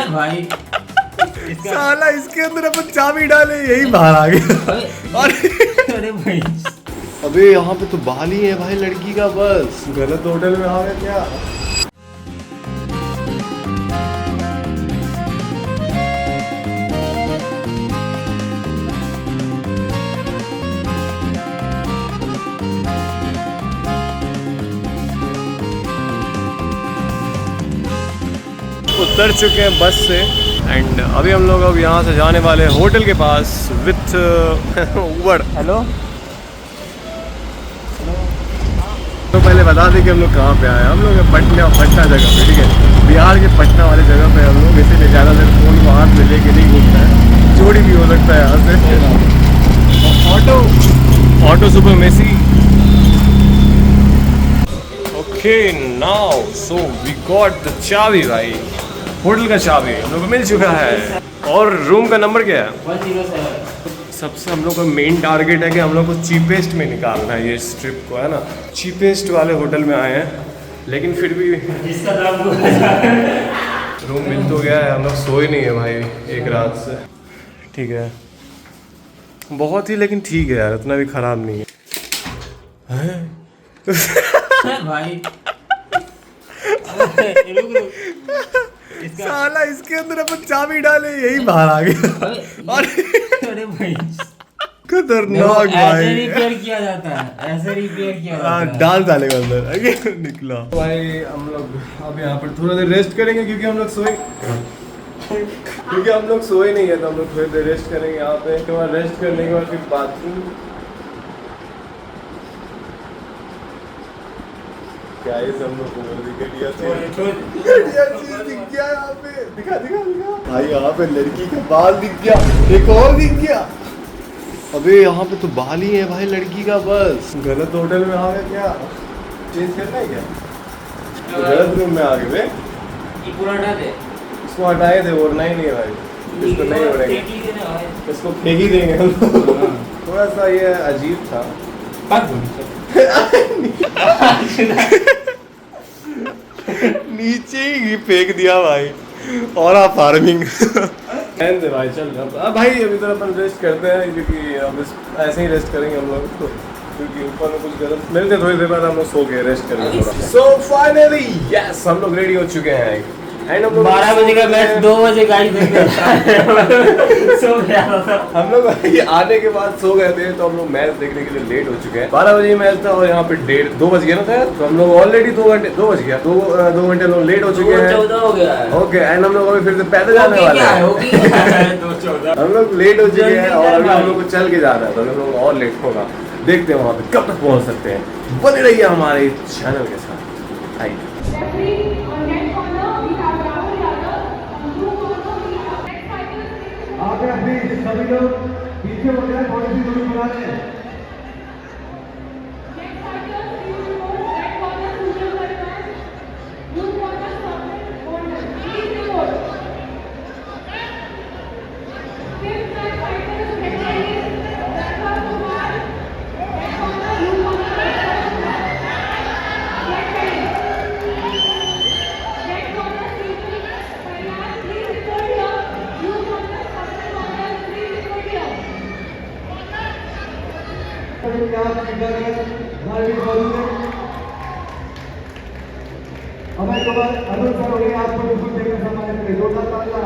भाई साला इसके अंदर अपन चाबी डाले यही बाहर आ गया। अरे भाई अबे यहाँ पे तो बाल ही है भाई लड़की का, बस गलत होटल में आ गया क्या। उतर चुके हैं बस से एंड अभी हम लोग अब यहाँ से जाने वाले हैं होटल के पास विथ उबर। हेलो तो पहले बता दें कि हम लोग कहाँ पे आए हैं। हम लोग पटना जगह पे, ठीक है, बिहार के पटना वाली जगह पे हम लोग, इसीलिए ज़्यादा देर फ़ोन को हाथ में लेके नहीं घूमता है, चोरी भी हो सकता है यहाँ से। Auto super messy. Okay now so we got the चाबी भाई, होटल का चाबी हम लोग को मिल चुका है। और रूम का नंबर क्या है? 107। सबसे हम लोग का मेन टारगेट है कि हम लोग को चीपेस्ट में निकालना है ये इस ट्रिप को, है ना। चीपेस्ट वाले होटल में आए हैं, लेकिन फिर भी इसका दाम रूम मिल तो गया है। हम लोग सोए नहीं है भाई एक रात से, ठीक है, बहुत ही, लेकिन ठीक है यार, उतना भी ख़राब नहीं है। भाई साला इसके अंदर अपन चाबी डाले यही बाहर आ गया। अरे भाई खतरनाक ऐसे भाई, रिपेयर किया जाता है, ऐसे रिपेयर किया जाता है। डाल डालेगा अंदर निकला भाई। हम लोग अब यहाँ पर थोड़ा देर रेस्ट करेंगे क्योंकि हम लोग सोए नहीं है, तो हम लोग थोड़ी देर रेस्ट करेंगे यहाँ पे। उसके बाद रेस्ट करने के बाद फिर बाथरूम। क्या ये सब लोग घटिया चीज दिख गया यहाँ पे, दिखा भाई, यहाँ पे लड़की का बाल दिख गया, एक और दिख गया। अबे यहाँ पे तो बाल ही है भाई लड़की का, बस गलत होटल में आ गया क्या। चेंज करना है क्या? तो गलत रूम में आ गए। ये पूरा हटा दे, इसको हटाए थे, और नहीं है भाई, इसको नहीं उड़ेंगे, इसको फेंक ही देंगे हम लोग। थोड़ा सा ये अजीब था। नीचे ही फेंक दिया भाई, और आप फार्मिंग भाई। चल अब भाई अभी तो अपन रेस्ट करते हैं, क्योंकि अब ऐसे ही रेस्ट करेंगे हम लोग, क्योंकि ऊपर में कुछ गलत मिलते, थोड़ी देर बाद हम लोग सो के रेस्ट करेंगे थोड़ा। सो फाइनली यस, हम लोग रेडी हो चुके हैं एंड हम लोग 12 बजे का मैच 2 बजे गाड़ी देखे सो गया था। हम लोग आने के बाद सो गए थे, तो हम लोग मैच देखने के लिए लेट हो चुके हैं। 12 बजे मैच था और यहाँ पे 2 बज गया ना था, तो हम लोग ऑलरेडी 2 बज गया, 2 घंटे लोग लेट हो चुके हैं। 14 हो गया है। ओके एंड हम लोग अभी फिर से पैदल जाने वाले हैं। हम लोग लेट हो चुके हैं और अभी हम लोग को चल के जाना है, तो हम लोग और लेट होगा। देखते हैं वहाँ पे कब तक पहुँच सकते हैं। बने रहिए हमारे चैनल के साथ। आइए सभी लोग पीछे हो जाए, थोड़ी सी दूरी बना लें। हमारे कुमार अरुण सर हो गए, आपको बिल्कुल देखना सम्मानित करें, जोरदार तालियां।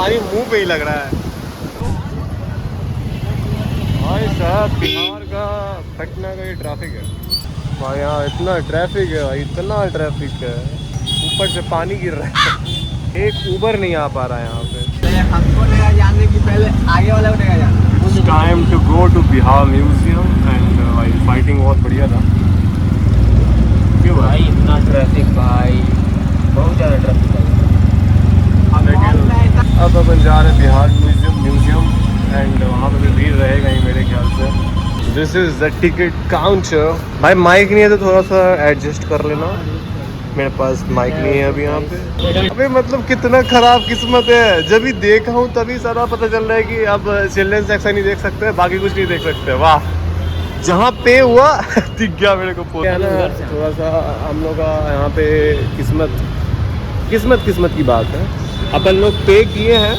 पानी मुंह पे ही लग रहा है भाई साहब। बिहार का पटना का ये ट्रैफिक है भाई, यहाँ इतना ट्रैफिक है भाई, इतना ट्रैफिक है, ऊपर से पानी गिर रहा है। एक उबर नहीं आ पा रहा है यहाँ पे। हमको लेगा जाने की पहले आगे वाला को लेगा जाना। Time to go to Bihar museum and भाई फाइटिंग बहुत बढ़िया था। क्यों भाई इतना ट्रैफिक भाई, बहुत ज़्यादा ट्रैफिक है। अब अपन जा रहे हैं बिहार म्यूजियम एंड वहाँ पे भी भीड़ रहेगा ही मेरे ख्याल से। This is the ticket counter. भाई माइक नहीं है तो थोड़ा सा एडजस्ट कर लेना, मेरे पास माइक नहीं है अभी यहाँ पे। अबे मतलब कितना खराब किस्मत है, जब भी देखा हूँ तभी सारा पता चल रहा है कि अब चिल्ड्रन सेक्शन ही देख सकते हैं, बाकी कुछ नहीं देख सकते। वाह, जहाँ पे हुआ दिख गया मेरे को पूरा ना। थोड़ा सा हम लोग का यहाँ पे किस्मत की बात है। अपन लोग पे किए हैं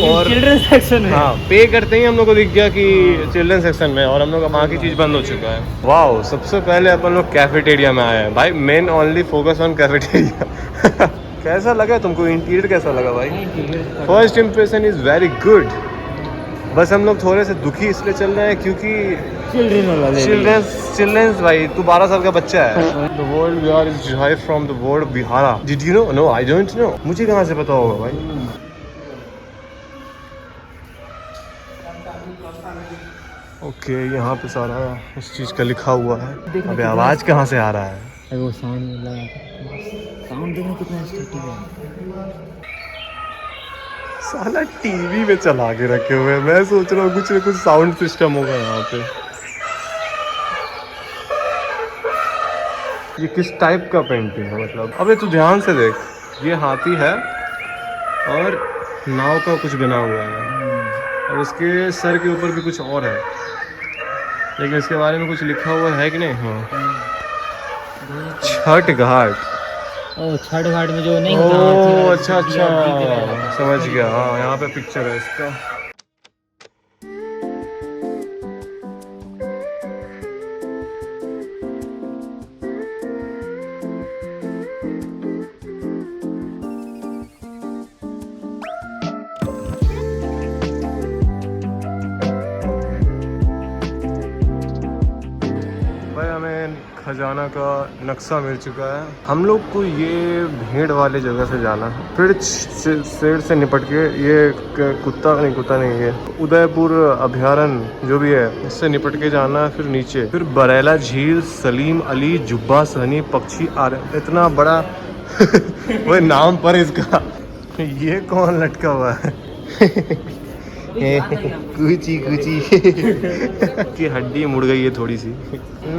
और चिल्ड्रन सेक्शन में हाँ पे करते ही हम लोग को दिख गया कि चिल्ड्रन सेक्शन में, और हम लोग का वहाँ की चीज़ बंद हो चुका है। वाह, सबसे पहले अपन लोग कैफेटेरिया में आए हैं भाई। Main only focus on cafeteria. कैसा लगा तुमको, इंटीरियर कैसा लगा भाई? First impression is very good. बस हम लोग थोड़े से दुखी इसलिए चल रहे हैं क्योंकि चिल्ड्रंस भाई, तू 12 साल का बच्चा है। The world Bihar is derived from the word Bihara. Did you know? No, I don't know. मुझे कहाँ से पता होगा भाई? ओके, यहाँ पे सारा उस चीज़ का लिखा हुआ है। अबे आवाज़ कहाँ से आ रहा है? वो साउंड देखना कितना स्टेटिक है। साला टीवी में चला के रखे हुए हैं। मैं सोच रहा हूँ कुछ ना कुछ साउंड सिस्टम होगा यहाँ पे। ये किस टाइप का पेंटिंग है मतलब? अबे तू ध्यान से देख, ये हाथी है और नाव का कुछ बना हुआ है और उसके सर के ऊपर भी कुछ और है, लेकिन इसके बारे में कुछ लिखा हुआ है कि नहीं? हाँ, छठ घाट। छठ घाट में जो नहीं होता। ओह अच्छा, समझ गया। हाँ, यहाँ पे पिक्चर है इसका। भाई हमें खजाना का नक्शा मिल चुका है। हम लोग को ये भीड़ वाले जगह से जाना है, फिर शेर से निपट के ये कुत्ता नहीं, ये उदयपुर अभयारण्य जो भी है इससे निपट के जाना है, फिर नीचे, फिर बरेला झील, सलीम अली, जुब्बा सहनी पक्षी इतना बड़ा वो नाम पर इसका। ये कौन लटका हुआ है? कुची की हड्डी मुड़ गई है थोड़ी सी।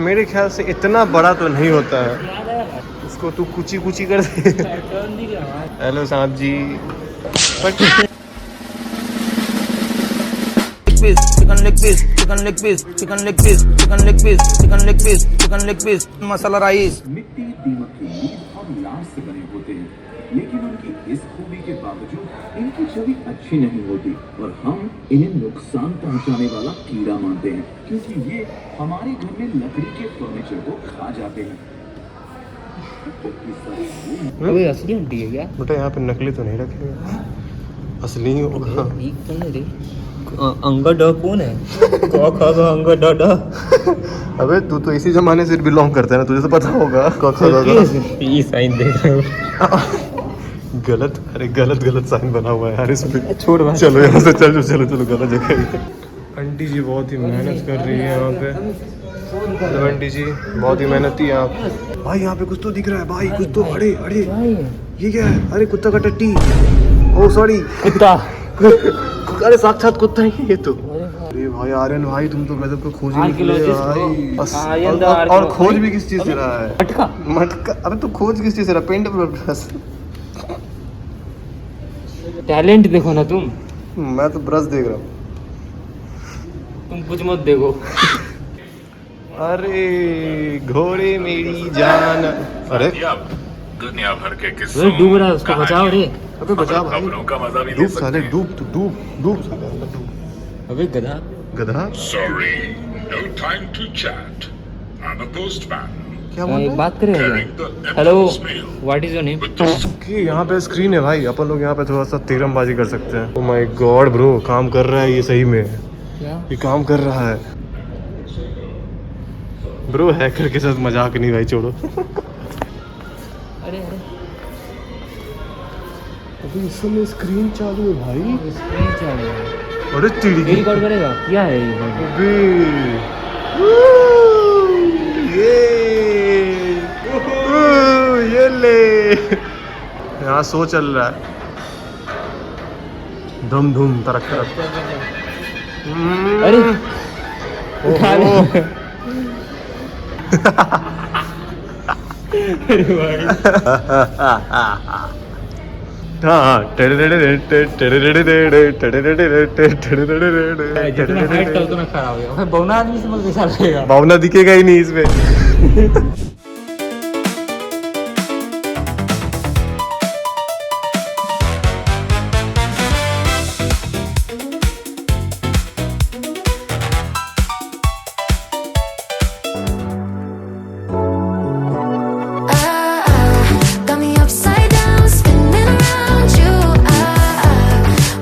मेरे ख्याल से इतना बड़ा तो नहीं होता है, इसको तू कुची कर दे। हेलो सांप जी। चिकन मसाला राइस। मिट्टी, दीमक की ईंट और लाश से बने होते हैं, लेकिन उनकी इस खूबी के बावजूद इनकी छवि अच्छी नहीं होती और हम इन्हें नुकसान पहुंचाने वाला कीड़ा मानते हैं, क्योंकि ये हमारे घर में लकड़ी के फर्नीचर को खा जाते हैं। अबे असली हड्डी है क्या? बेटा यहाँ पे नकली तो नहीं रखे, असली ही होगा। अंगा डा कौन है? अंगा डा। अबे तू तो इसी जमाने से बिलोंग करता है ना, तुझे तो पता होगा। ये साइन देख रहा हूँ। गलत साइन बना हुआ है यार इस पे। छोड़ भाई, चलो यहाँ से चलो गलत जगह है। आंटी जी बहुत ही मेहनत कर रही है यहाँ पे। आंटी जी बहुत ही मेहनती है आप। भाई यहाँ पे कुछ तो दिख रहा है भाई, कुछ तो। अरे ये क्या है? अरे कुत्ता का टट्टी। ओ सॉरी, कुत्ता। अरे साक्षात कुत्ता है ये तो। अरे भाई आर्यन भाई, तुम तो गजब को खोज भाई। और खोज भी किस चीज से रहा है? मटका। अबे तू खोज किस चीज से रहा? Paint brush. टैलेंट देखो ना तुम। मैं तो ब्रश देख रहा हूँ, तुम कुछ मत देखो। अरे घोड़े मेरी जान। अरे दुनिया भर के किस्सों, डूब रहा है, उसको बचाओ रे। अबे बचा भाई, खबरों का मजा भी ले डूब सकते साले, हैं। डूब साले। अबे गधा। गधा। Sorry, no time to chat. I'm a postman. क्या बोल रहे एक हैं? बात करें hello what is your name कि यहाँ पे स्क्रीन है भाई, अपन लोग यहाँ पे थोड़ा सा तीरंबाजी कर सकते हैं। ओ माय गॉड ब्रो, काम कर रहा है ये सही में, क्या ये काम कर रहा है ब्रो। हैकर के साथ मजाक नहीं भाई, छोड़ो। अरे अरे अभी इस समय स्क्रीन चालू है भाई। स्क्रीन चालू है अरे ये चिड़ी रिकॉर्ड करेगा क्या है ये अबे ये ले, यहाँ शो चल रहा है, धूम धूम तरक तरक। अरे ओहो। हाँ जितना हाइट था उतना खराब हो गया भाई बौना आदमी से मत पैसा लगेगा भावना दिखेगा ही नहीं इसमें।